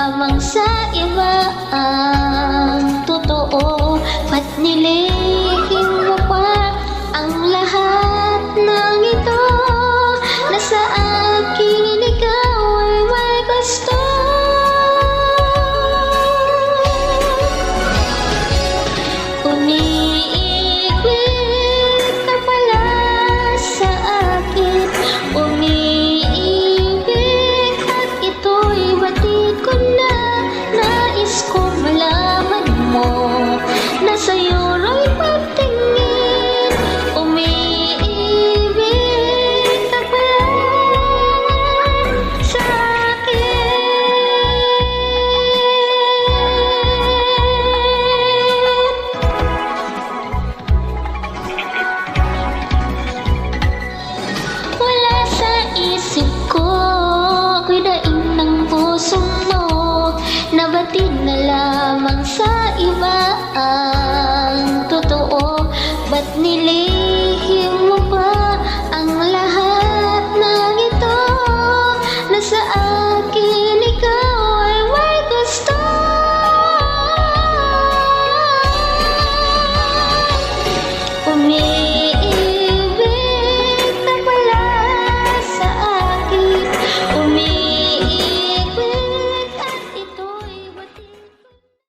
lamang sa iba ang totoo. Ba't nilihim mo pa ang lahat ng ito? Na sa akin ikaw ay may gusto. Umiibig ka pala sa akin, umiibig at ito'y batid ko na. Nais ko malaman mo na sa'yo ro'y pagtingin. Umiibig ka pala sa akin. Wala sa isip ko, ako'y daing ng puso mo. Nabatid na lamang sa iba ang totoo. Ba't nilihim